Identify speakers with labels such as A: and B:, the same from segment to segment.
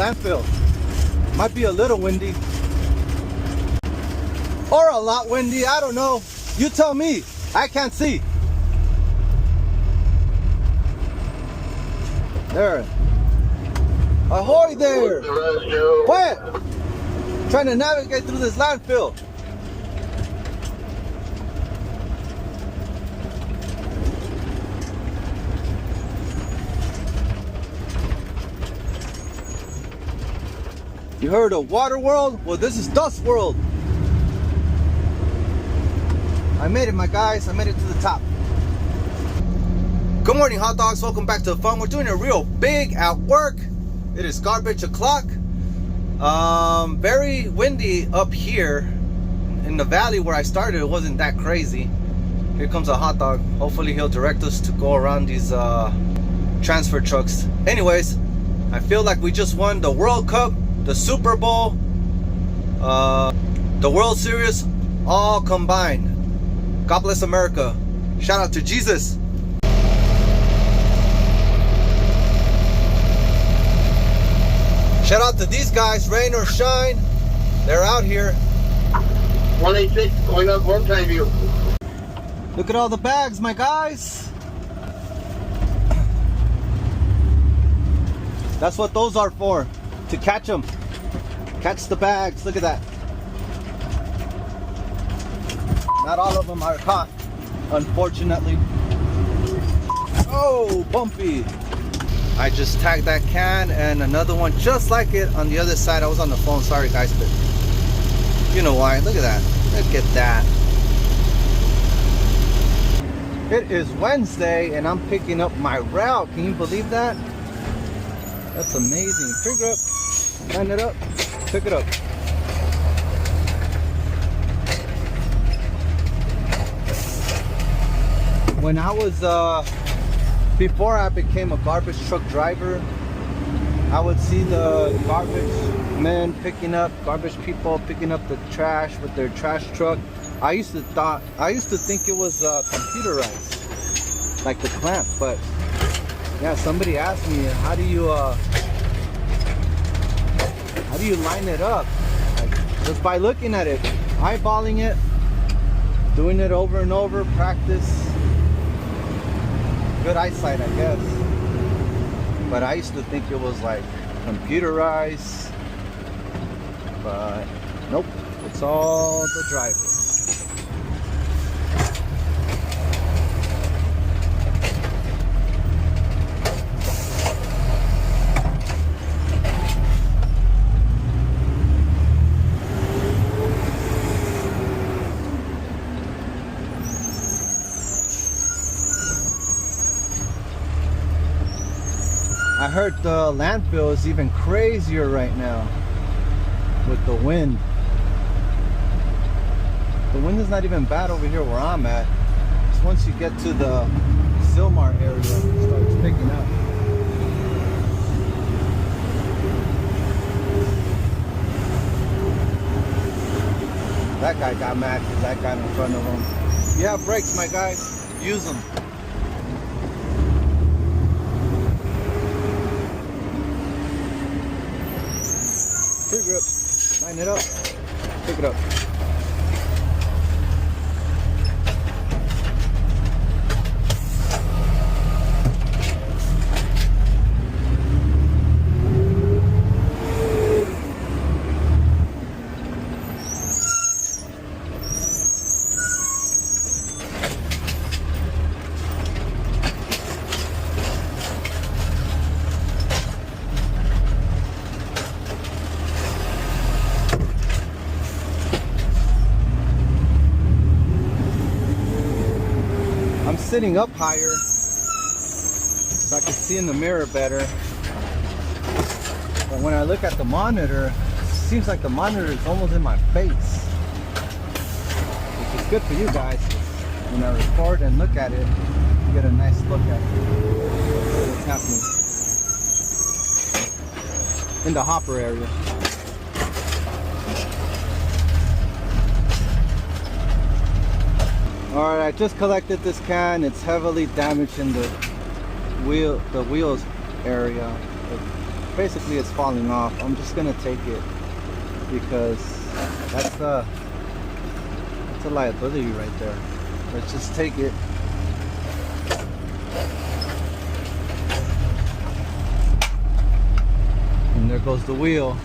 A: landfill. Might be a little windy. Or a lot windy, I don't know. You tell me. I can't see. There. Ahoy there! What? Trying to navigate through this landfill. You heard of water world? Well, this is dust world. I made it, my guys. I made it to the top. Good morning, hot dogs. Welcome back to the fun. We're doing it real big at work. It is garbage o'clock. Very windy up here in the valley where I started. It wasn't that crazy. Here comes a hot dog. Hopefully he'll direct us to go around these transfer trucks. Anyways, I feel like we just won the World Cup, the Super Bowl, the World Series, all combined. God bless America. Shout out to Jesus. Shout out to these guys, rain or shine, they're out here.
B: 186 going up one time view.
A: Look at all the bags, my guys. That's what those are for, to catch them. Catch the bags, look at that. Not all of them are caught, unfortunately. Oh, bumpy. I just tagged that can and another one just like it on the other side. I was on the phone, sorry guys, but you know why. Look at that. Look at that. It is Wednesday and I'm picking up my route. Can you believe that? That's amazing. Pick it up, line it up, pick it up. When I was before I became a garbage truck driver, I would see the garbage men picking up, garbage people picking up the trash with their trash truck. I used to think it was computerized, like the clamp. But yeah, somebody asked me, how do you line it up? Like, just by looking at it, eyeballing it, doing it over and over, practice. Good eyesight, I guess. But I used to think it was like computerized, but nope, it's all the driver. I heard the landfill is even crazier right now with the wind. The wind is not even bad over here where I'm at. Just once you get to the Silmar area, it starts picking up. That guy got mad because that got in front of him. You have brakes, my guy. Use them. Pick it up, line it up, pick it up. Sitting up higher so I can see in the mirror better, but when I look at the monitor, it seems like the monitor is almost in my face, which is good for you guys. When I record and look at it, you get a nice look at what's happening in the hopper area. Alright, I just collected this can. It's heavily damaged in the wheels area. basically it's falling off. I'm just gonna take it because that's a liability right there. Let's just take it. And there goes the wheel.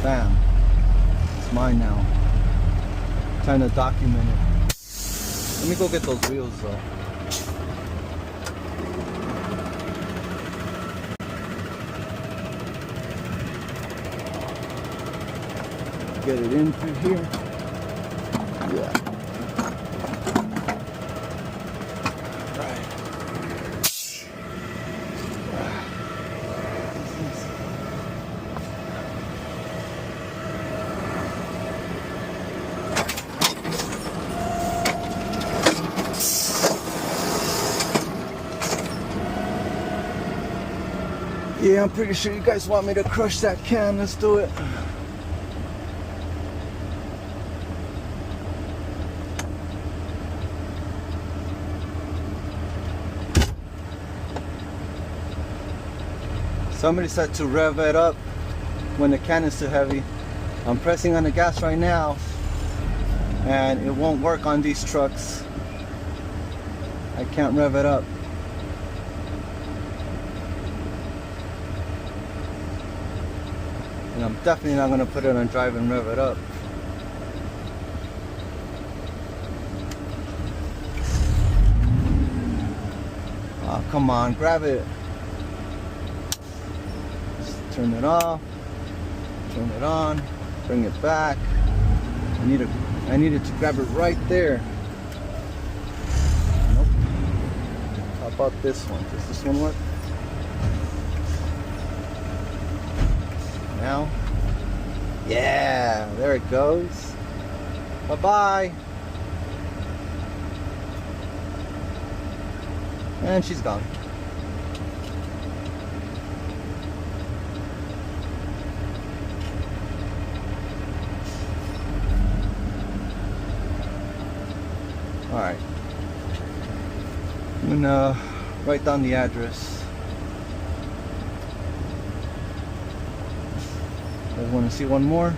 A: Bam. It's mine now. Time to document it. Let me go get those wheels though. Get it in through here. Yeah. Right. Yeah, I'm pretty sure you guys want me to crush that can. Let's do it. Somebody said to rev it up when the can is too heavy. I'm pressing on the gas right now and it won't work on these trucks. I can't rev it up. And I'm definitely not going to put it on drive and rev it up. Oh, come on, grab it. Turn it off, turn it on, bring it back. I needed to grab it right there. Nope. How about this one? Does this one work? Now? Yeah, there it goes. Bye-bye. And she's gone. Alright, I'm gonna write down the address. You guys want to see one more?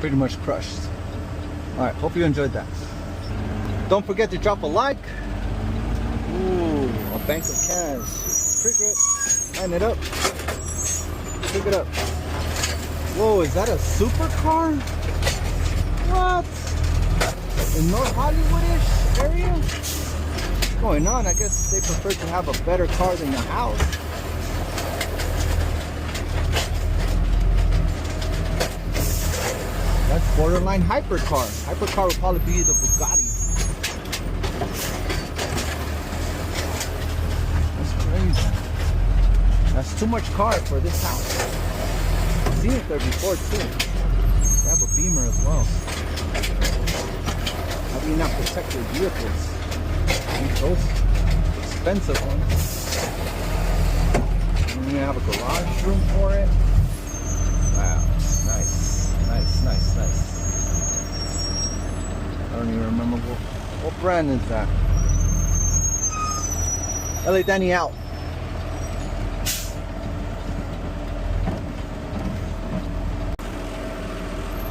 A: Pretty much crushed. Alright, hope you enjoyed that. Don't forget to drop a like. Ooh, a bank of cans. Trigger it. Line it up. Pick it up. Whoa, is that a supercar? What? In North Hollywood-ish area? What's going on? I guess they prefer to have a better car than the house. That's borderline hypercar. Hypercar would probably be the Bugatti. That's crazy. That's too much car for this house. I've seen it there before too. They have a Beamer as well. How do you not protect your vehicles? Those expensive ones. And you have a garage room for it. Wow, nice. Nice. I don't even remember what brand is that. LA Danny out.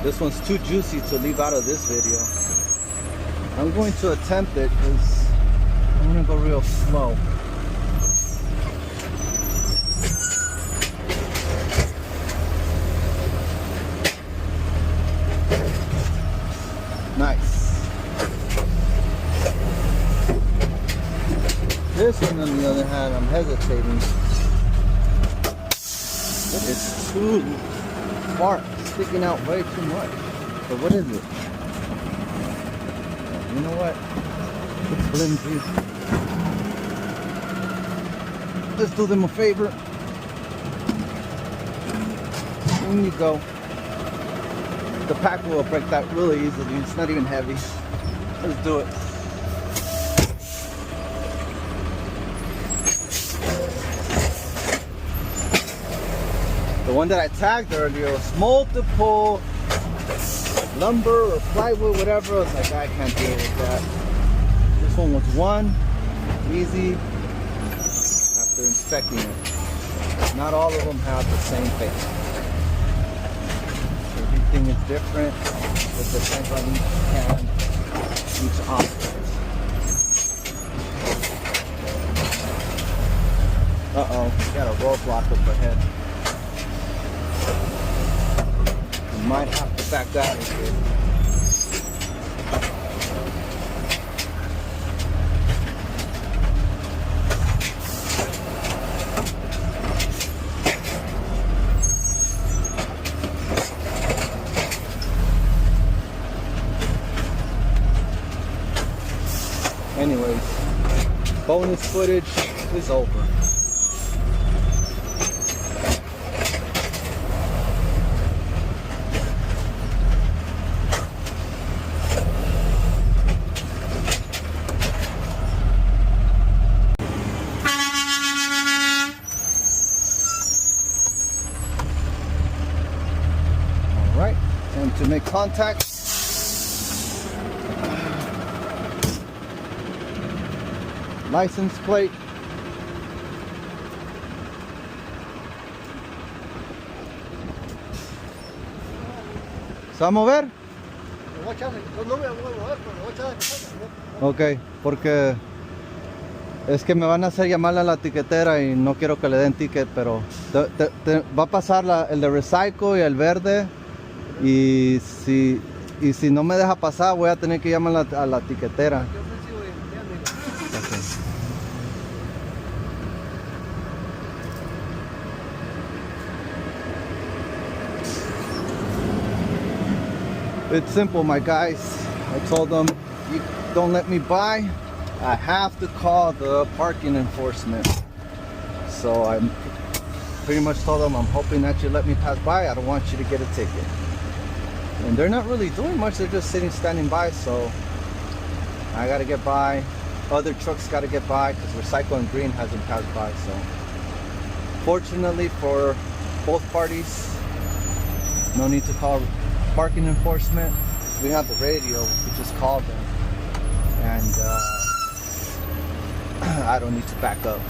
A: This one's too juicy to leave out of this video. I'm going to attempt it because I'm going to go real slow. Nice. This one, on the other hand, I'm hesitating. It's too far, sticking out way too much. So what is it? You know what? It's flimsy. Let's do them a favor. in you go. The pack will break that really easily. It's not even heavy. Let's do it. The one that I tagged earlier was multiple lumber or plywood, whatever. I was like, I can't deal with that. This one was one, easy, after inspecting it. Not all of them have the same face. Everything is different. It depends on each can, each object. Uh-oh, we got a roadblock up ahead. We might have to back that in here. Anyways, bonus footage is over. All right, and to make contact, license plate, ¿se va a mover? Ok, porque es que me van a hacer llamar a la tiquetera y no quiero que le den ticket, pero va a pasar el de recycle y el verde, y si no me deja pasar voy a tener que llamar a la tiquetera. It's simple, my guys. I told them, you don't let me buy, I have to call the parking enforcement. So I pretty much told them, I'm hoping that you let me pass by. I don't want you to get a ticket. And they're not really doing much. They're just standing by. So I gotta get by. Other trucks gotta get by because Recycle and Green hasn't passed by. So fortunately for both parties, no need to call parking enforcement. We have the radio. We just call them, and I don't need to back up.